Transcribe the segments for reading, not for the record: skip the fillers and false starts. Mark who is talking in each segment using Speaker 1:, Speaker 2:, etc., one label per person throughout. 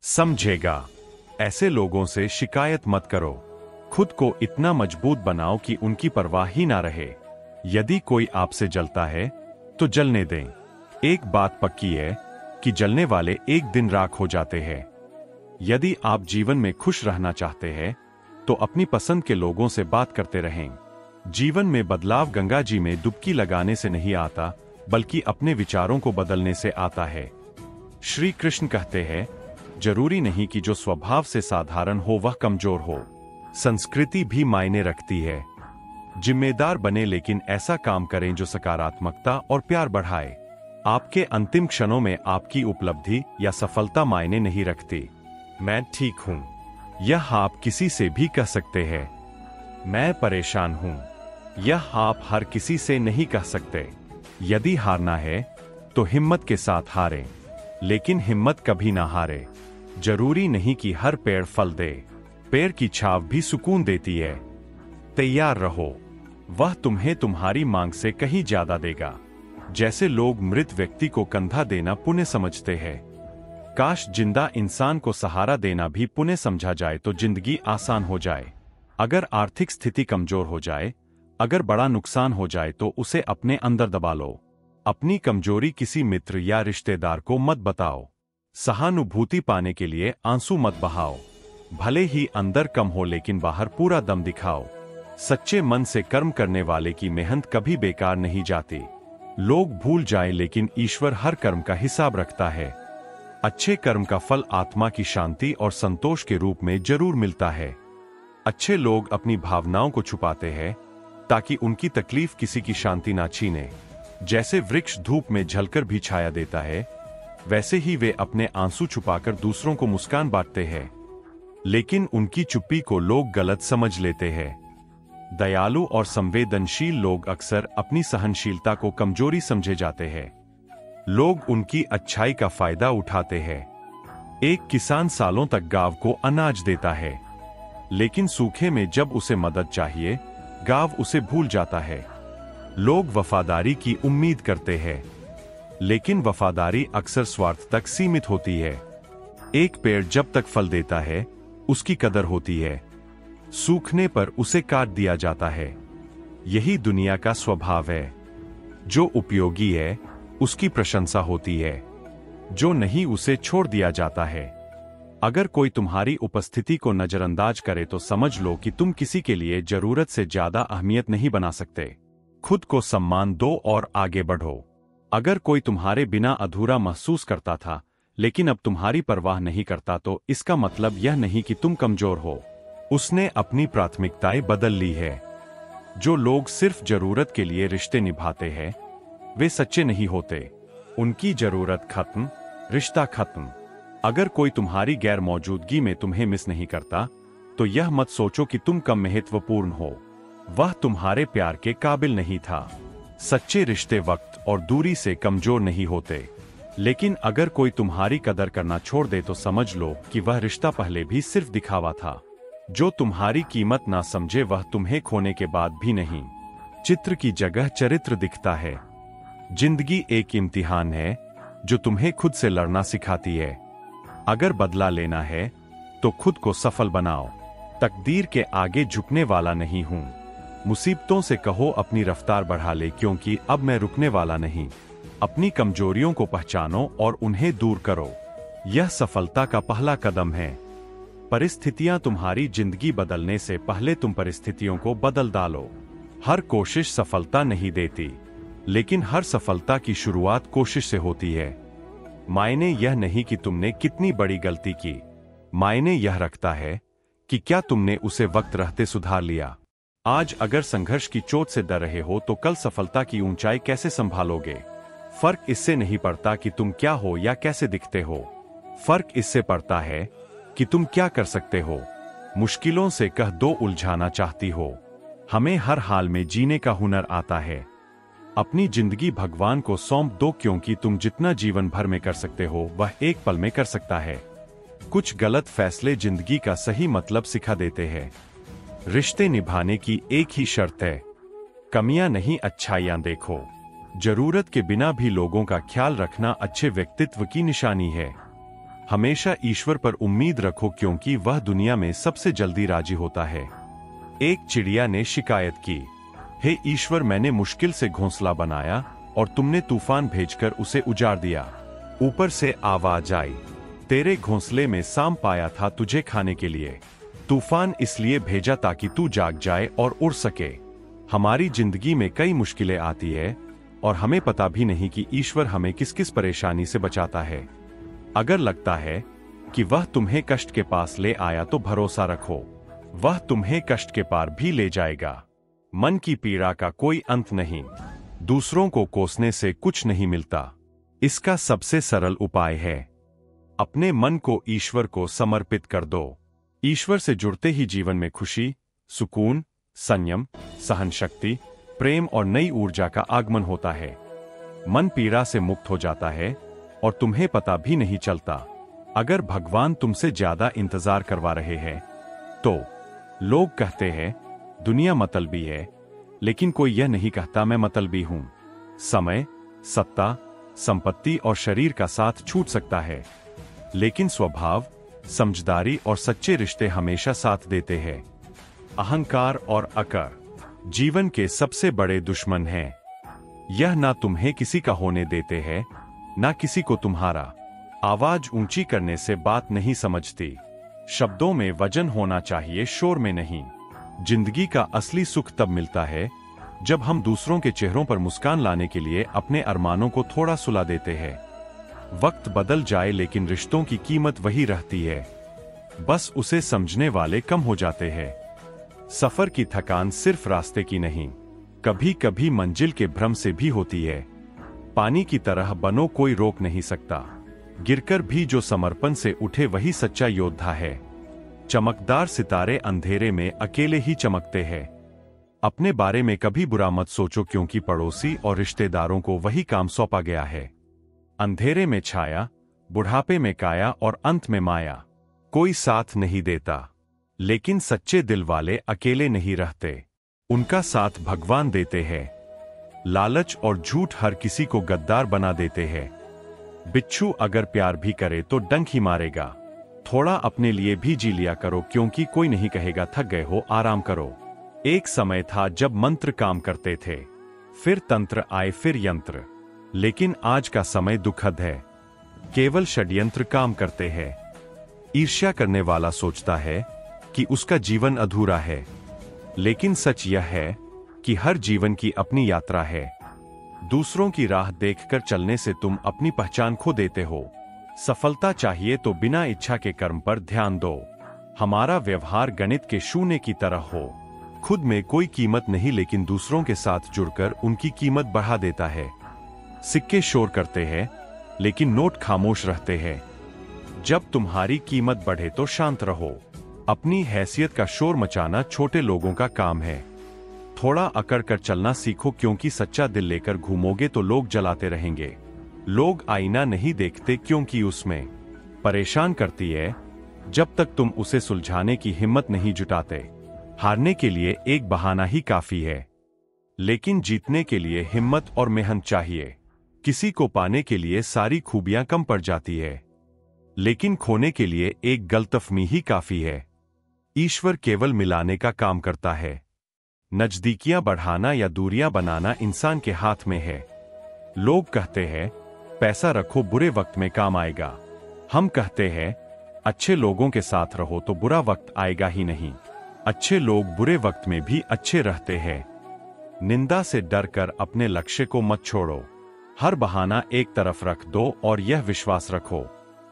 Speaker 1: समझेगा। ऐसे लोगों से शिकायत मत करो। खुद को इतना मजबूत बनाओ कि उनकी परवाह ही ना रहे। यदि कोई आपसे जलता है तो जलने दें। एक बात पक्की है कि जलने वाले एक दिन राख हो जाते हैं। यदि आप जीवन में खुश रहना चाहते हैं तो अपनी पसंद के लोगों से बात करते रहें। जीवन में बदलाव गंगा जी में डुबकी लगाने से नहीं आता, बल्कि अपने विचारों को बदलने से आता है। श्री कृष्ण कहते हैं, जरूरी नहीं कि जो स्वभाव से साधारण हो वह कमजोर हो। संस्कृति भी मायने रखती है। जिम्मेदार बने, लेकिन ऐसा काम करें जो सकारात्मकता और प्यार बढ़ाए। आपके अंतिम क्षणों में आपकी उपलब्धि या सफलता मायने नहीं रखती। मैं ठीक हूं, यह आप किसी से भी कह सकते हैं। मैं परेशान हूं, यह आप हर किसी से नहीं कह सकते। यदि हारना है तो हिम्मत के साथ हारें, लेकिन हिम्मत कभी ना हारे। जरूरी नहीं कि हर पेड़ फल दे, पेड़ की छाव भी सुकून देती है। तैयार रहो, वह तुम्हें तुम्हारी मांग से कहीं ज्यादा देगा। जैसे लोग मृत व्यक्ति को कंधा देना पुण्य समझते हैं, काश जिंदा इंसान को सहारा देना भी पुण्य समझा जाए तो जिंदगी आसान हो जाए। अगर आर्थिक स्थिति कमजोर हो जाए, अगर बड़ा नुकसान हो जाए तो उसे अपने अंदर दबा लो। अपनी कमजोरी किसी मित्र या रिश्तेदार को मत बताओ। सहानुभूति पाने के लिए आंसू मत बहाओ। भले ही अंदर कम हो, लेकिन बाहर पूरा दम दिखाओ। सच्चे मन से कर्म करने वाले की मेहनत कभी बेकार नहीं जाती। लोग भूल जाएं, लेकिन ईश्वर हर कर्म का हिसाब रखता है। अच्छे कर्म का फल आत्मा की शांति और संतोष के रूप में जरूर मिलता है। अच्छे लोग अपनी भावनाओं को छुपाते हैं ताकि उनकी तकलीफ किसी की शांति ना छीने। जैसे वृक्ष धूप में जलकर भी छाया देता है, वैसे ही वे अपने आंसू छुपाकर दूसरों को मुस्कान बांटते हैं। लेकिन उनकी चुप्पी को लोग गलत समझ लेते हैं। दयालु और संवेदनशील लोग अक्सर अपनी सहनशीलता को कमजोरी समझे जाते हैं। लोग उनकी अच्छाई का फायदा उठाते हैं। एक किसान सालों तक गांव को अनाज देता है, लेकिन सूखे में जब उसे मदद चाहिए, गांव उसे भूल जाता है। लोग वफादारी की उम्मीद करते हैं, लेकिन वफादारी अक्सर स्वार्थ तक सीमित होती है। एक पेड़ जब तक फल देता है, उसकी कदर होती है। सूखने पर उसे काट दिया जाता है। यही दुनिया का स्वभाव है। जो उपयोगी है उसकी प्रशंसा होती है, जो नहीं उसे छोड़ दिया जाता है। अगर कोई तुम्हारी उपस्थिति को नजरअंदाज करे तो समझ लो कि तुम किसी के लिए जरूरत से ज्यादा अहमियत नहीं बना सकते। खुद को सम्मान दो और आगे बढ़ो। अगर कोई तुम्हारे बिना अधूरा महसूस करता था, लेकिन अब तुम्हारी परवाह नहीं करता, तो इसका मतलब यह नहीं कि तुम कमजोर हो। उसने अपनी प्राथमिकताएं बदल ली है। जो लोग सिर्फ जरूरत के लिए रिश्ते निभाते हैं, वे सच्चे नहीं होते। उनकी जरूरत खत्म, रिश्ता खत्म। अगर कोई तुम्हारी गैर मौजूदगी में तुम्हें मिस नहीं करता, तो यह मत सोचो कि तुम कम महत्वपूर्ण हो। वह तुम्हारे प्यार के काबिल नहीं था। सच्चे रिश्ते वक्त और दूरी से कमजोर नहीं होते। लेकिन अगर कोई तुम्हारी कदर करना छोड़ दे तो समझ लो कि वह रिश्ता पहले भी सिर्फ दिखावा था। जो तुम्हारी कीमत ना समझे वह तुम्हें खोने के बाद भी नहीं। चित्र की जगह चरित्र दिखता है। जिंदगी एक इम्तिहान है जो तुम्हें खुद से लड़ना सिखाती है। अगर बदला लेना है तो खुद को सफल बनाओ। तकदीर के आगे झुकने वाला नहीं हूं। मुसीबतों से कहो अपनी रफ्तार बढ़ा ले, क्योंकि अब मैं रुकने वाला नहीं। अपनी कमजोरियों को पहचानो और उन्हें दूर करो। यह सफलता का पहला कदम है। परिस्थितियां तुम्हारी जिंदगी बदलने से पहले तुम परिस्थितियों को बदल डालो। हर कोशिश सफलता नहीं देती, लेकिन हर सफलता की शुरुआत कोशिश से होती है। मायने यह नहीं कि तुमने कितनी बड़ी गलती की, मायने यह रखता है कि क्या तुमने उसे वक्त रहते सुधार लिया। आज अगर संघर्ष की चोट से डर रहे हो तो कल सफलता की ऊंचाई कैसे संभालोगे। फर्क इससे नहीं पड़ता कि तुम क्या हो या कैसे दिखते हो। फर्क इससे पड़ता है कि तुम क्या कर सकते हो। मुश्किलों से कह दो उलझाना चाहती हो। हमें हर हाल में जीने का हुनर आता है। अपनी जिंदगी भगवान को सौंप दो, क्योंकि तुम जितना जीवन भर में कर सकते हो वह एक पल में कर सकता है। कुछ गलत फैसले जिंदगी का सही मतलब सिखा देते हैं। रिश्ते निभाने की एक ही शर्त है, कमियां नहीं अच्छाइयां देखो। जरूरत के बिना भी लोगों का ख्याल रखना अच्छे व्यक्तित्व की निशानी है। हमेशा ईश्वर पर उम्मीद रखो क्योंकि वह दुनिया में सबसे जल्दी राजी होता है। एक चिड़िया ने शिकायत की, हे ईश्वर, मैंने मुश्किल से घोंसला बनाया और तुमने तूफान भेजकर उसे उजाड़ दिया। ऊपर से आवाज आई, तेरे घोंसले में सांप पाया था तुझे खाने के लिए। तूफान इसलिए भेजा ताकि तू जाग जाए और उड़ सके। हमारी जिंदगी में कई मुश्किलें आती है और हमें पता भी नहीं कि ईश्वर हमें किस किस परेशानी से बचाता है। अगर लगता है कि वह तुम्हें कष्ट के पास ले आया तो भरोसा रखो, वह तुम्हें कष्ट के पार भी ले जाएगा। मन की पीड़ा का कोई अंत नहीं, दूसरों को कोसने से कुछ नहीं मिलता। इसका सबसे सरल उपाय है, अपने मन को ईश्वर को समर्पित कर दो। ईश्वर से जुड़ते ही जीवन में खुशी, सुकून, संयम, सहनशक्ति, प्रेम और नई ऊर्जा का आगमन होता है। मन पीड़ा से मुक्त हो जाता है और तुम्हें पता भी नहीं चलता। अगर भगवान तुमसे ज्यादा इंतजार करवा रहे हैं तो लोग कहते हैं दुनिया मतलबी है, लेकिन कोई यह नहीं कहता मैं मतलबी हूं। समय, सत्ता, संपत्ति और शरीर का साथ छूट सकता है, लेकिन स्वभाव, समझदारी और सच्चे रिश्ते हमेशा साथ देते हैं। अहंकार और अकर जीवन के सबसे बड़े दुश्मन हैं। यह ना तुम्हें किसी का होने देते हैं, ना किसी को तुम्हारा। आवाज ऊंची करने से बात नहीं समझती। शब्दों में वजन होना चाहिए, शोर में नहीं। जिंदगी का असली सुख तब मिलता है जब हम दूसरों के चेहरों पर मुस्कान लाने के लिए अपने अरमानों को थोड़ा सुला देते हैं। वक्त बदल जाए लेकिन रिश्तों की कीमत वही रहती है, बस उसे समझने वाले कम हो जाते हैं। सफर की थकान सिर्फ रास्ते की नहीं, कभी कभी मंजिल के भ्रम से भी होती है। पानी की तरह बनो, कोई रोक नहीं सकता। गिरकर भी जो समर्पण से उठे वही सच्चा योद्धा है। चमकदार सितारे अंधेरे में अकेले ही चमकते हैं। अपने बारे में कभी बुरा मत सोचो क्योंकि पड़ोसी और रिश्तेदारों को वही काम सौंपा गया है। अंधेरे में छाया, बुढ़ापे में काया और अंत में माया। कोई साथ नहीं देता, लेकिन सच्चे दिल वाले अकेले नहीं रहते, उनका साथ भगवान देते हैं। लालच और झूठ हर किसी को गद्दार बना देते हैं। बिच्छू अगर प्यार भी करे तो डंक ही मारेगा। थोड़ा अपने लिए भी जी लिया करो क्योंकि कोई नहीं कहेगा थक गए हो, आराम करो। एक समय था जब मंत्र काम करते थे, फिर तंत्र आए, फिर यंत्र। लेकिन आज का समय दुखद है, केवल षड्यंत्र काम करते हैं। ईर्ष्या करने वाला सोचता है कि उसका जीवन अधूरा है, लेकिन सच यह है कि हर जीवन की अपनी यात्रा है। दूसरों की राह देखकर चलने से तुम अपनी पहचान खो देते हो। सफलता चाहिए तो बिना इच्छा के कर्म पर ध्यान दो। हमारा व्यवहार गणित के शून्य की तरह हो। खुद में कोई कीमत नहीं, लेकिन दूसरों के साथ जुड़कर उनकी कीमत बढ़ा देता है। सिक्के शोर करते हैं, लेकिन नोट खामोश रहते हैं। जब तुम्हारी कीमत बढ़े तो शांत रहो। अपनी हैसियत का शोर मचाना छोटे लोगों का काम है। थोड़ा अकड़ कर चलना सीखो क्योंकि सच्चा दिल लेकर घूमोगे तो लोग जलाते रहेंगे। लोग आईना नहीं देखते क्योंकि उसमें परेशान करती है जब तक तुम उसे सुलझाने की हिम्मत नहीं जुटाते। हारने के लिए एक बहाना ही काफी है, लेकिन जीतने के लिए हिम्मत और मेहनत चाहिए। किसी को पाने के लिए सारी खूबियां कम पड़ जाती है, लेकिन खोने के लिए एक गलतफहमी ही काफी है। ईश्वर केवल मिलाने का काम करता है। नजदीकियां बढ़ाना या दूरियां बनाना इंसान के हाथ में है। लोग कहते हैं पैसा रखो, बुरे वक्त में काम आएगा। हम कहते हैं अच्छे लोगों के साथ रहो तो बुरा वक्त आएगा ही नहीं। अच्छे लोग बुरे वक्त में भी अच्छे रहते हैं। निंदा से डरकर अपने लक्ष्य को मत छोड़ो। हर बहाना एक तरफ रख दो और यह विश्वास रखो,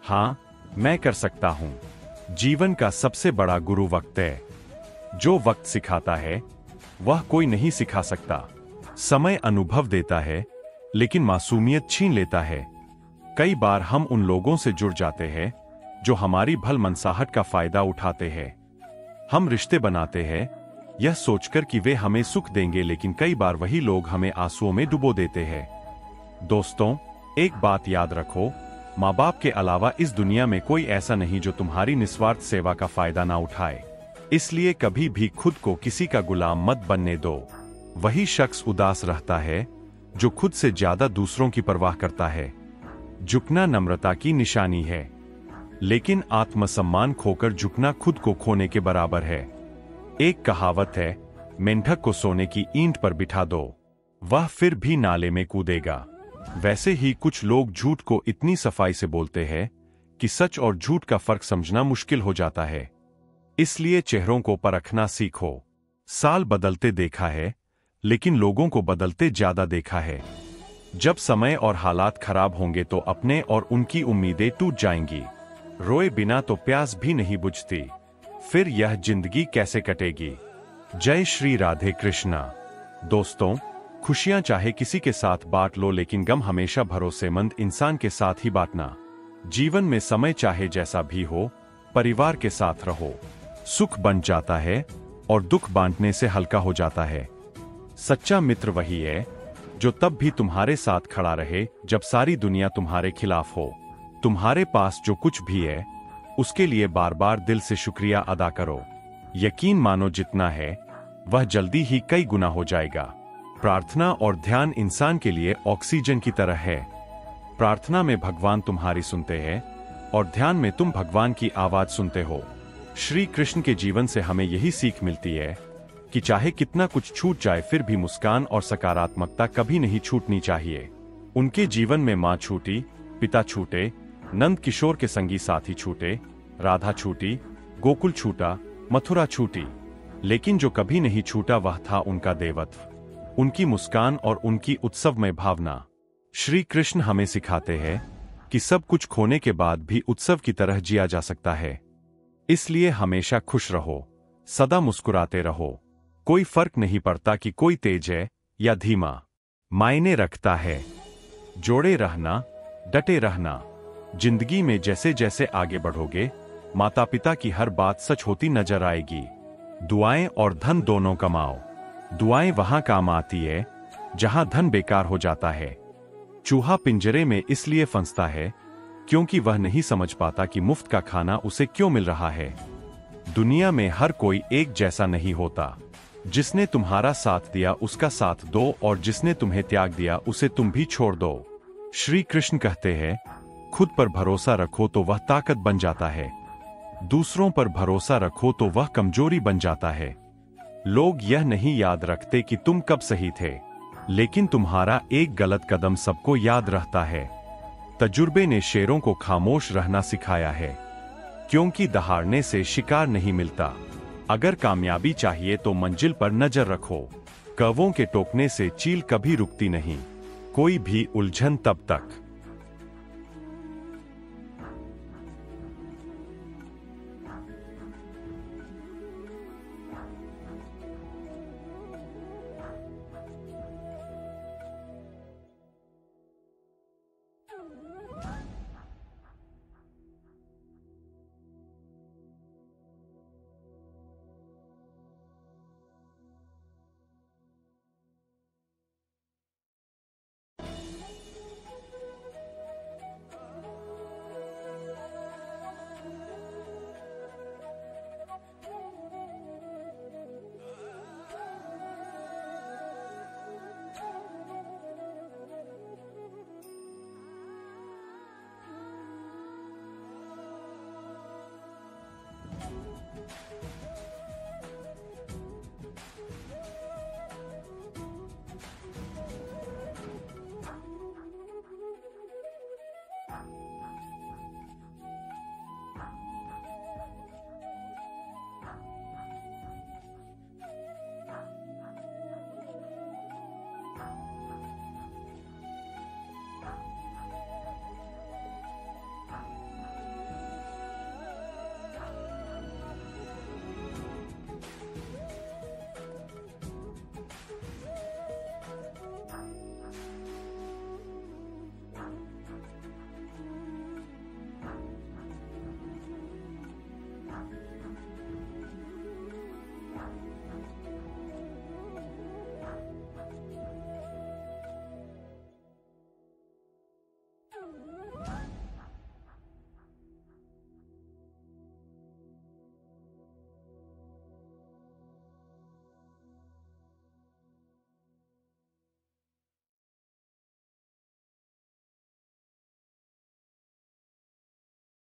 Speaker 1: हाँ मैं कर सकता हूं। जीवन का सबसे बड़ा गुरु वक्त है। जो वक्त सिखाता है वह कोई नहीं सिखा सकता। समय अनुभव देता है, लेकिन मासूमियत छीन लेता है। कई बार हम उन लोगों से जुड़ जाते हैं जो हमारी भलमनसाहट का फायदा उठाते हैं। हम रिश्ते बनाते हैं यह सोचकर कि वे हमें सुख देंगे, लेकिन कई बार वही लोग हमें आंसुओं में डुबो देते हैं। दोस्तों, एक बात याद रखो, माँ बाप के अलावा इस दुनिया में कोई ऐसा नहीं जो तुम्हारी निस्वार्थ सेवा का फायदा ना उठाए। इसलिए कभी भी खुद को किसी का गुलाम मत बनने दो। वही शख्स उदास रहता है जो खुद से ज्यादा दूसरों की परवाह करता है। झुकना नम्रता की निशानी है। लेकिन आत्मसम्मान खोकर झुकना खुद को खोने के बराबर है। एक कहावत है, मेंढक को सोने की ईंट पर बिठा दो, वह फिर भी नाले में कूदेगा। वैसे ही कुछ लोग झूठ को इतनी सफाई से बोलते हैं कि सच और झूठ का फर्क समझना मुश्किल हो जाता है। इसलिए चेहरों को परखना सीखो। साल बदलते देखा है, लेकिन लोगों को बदलते ज्यादा देखा है। जब समय और हालात खराब होंगे तो अपने और उनकी उम्मीदें टूट जाएंगी। रोए बिना तो प्यास भी नहीं बुझती, फिर यह जिंदगी कैसे कटेगी। जय श्री राधे कृष्णा। दोस्तों, खुशियां चाहे किसी के साथ बांट लो, लेकिन गम हमेशा भरोसेमंद इंसान के साथ ही बांटना। जीवन में समय चाहे जैसा भी हो, परिवार के साथ रहो। सुख बन जाता है और दुख बांटने से हल्का हो जाता है। सच्चा मित्र वही है जो तब भी तुम्हारे साथ खड़ा रहे जब सारी दुनिया तुम्हारे खिलाफ हो। तुम्हारे पास जो कुछ भी है, उसके लिए बार बार दिल से शुक्रिया अदा करो। यकीन मानो जितना है वह जल्दी ही कई गुना हो जाएगा। प्रार्थना और ध्यान इंसान के लिए ऑक्सीजन की तरह है। प्रार्थना में भगवान तुम्हारी सुनते हैं और ध्यान में तुम भगवान की आवाज सुनते हो। श्री कृष्ण के जीवन से हमें यही सीख मिलती है कि चाहे कितना कुछ छूट जाए, फिर भी मुस्कान और सकारात्मकता कभी नहीं छूटनी चाहिए। उनके जीवन में मां छूटी, पिता छूटे, नंद किशोर के संगी साथी छूटे, राधा छूटी, गोकुल छूटा, मथुरा छूटी, लेकिन जो कभी नहीं छूटा वह था उनका देवत्व, उनकी मुस्कान और उनकी उत्सवमय भावना। श्री कृष्ण हमें सिखाते हैं कि सब कुछ खोने के बाद भी उत्सव की तरह जिया जा सकता है। इसलिए हमेशा खुश रहो, सदा मुस्कुराते रहो। कोई फर्क नहीं पड़ता कि कोई तेज है या धीमा, मायने रखता है जोड़े रहना, डटे रहना। जिंदगी में जैसे जैसे आगे बढ़ोगे, माता पिता की हर बात सच होती नजर आएगी। दुआएं और धन दोनों कमाओ। दुआएं वहां काम आती है जहां धन बेकार हो जाता है। चूहा पिंजरे में इसलिए फंसता है क्योंकि वह नहीं समझ पाता कि मुफ्त का खाना उसे क्यों मिल रहा है। दुनिया में हर कोई एक जैसा नहीं होता। जिसने तुम्हारा साथ दिया उसका साथ दो, और जिसने तुम्हें त्याग दिया उसे तुम भी छोड़ दो। श्री कृष्ण कहते हैं, खुद पर भरोसा रखो तो वह ताकत बन जाता है, दूसरों पर भरोसा रखो तो वह कमजोरी बन जाता है। लोग यह नहीं याद रखते कि तुम कब सही थे, लेकिन तुम्हारा एक गलत कदम सबको याद रहता है। तजुर्बे ने शेरों को खामोश रहना सिखाया है, क्योंकि दहाड़ने से शिकार नहीं मिलता। अगर कामयाबी चाहिए तो मंजिल पर नजर रखो। कौवों के टोकने से चील कभी रुकती नहीं, कोई भी उलझन तब तक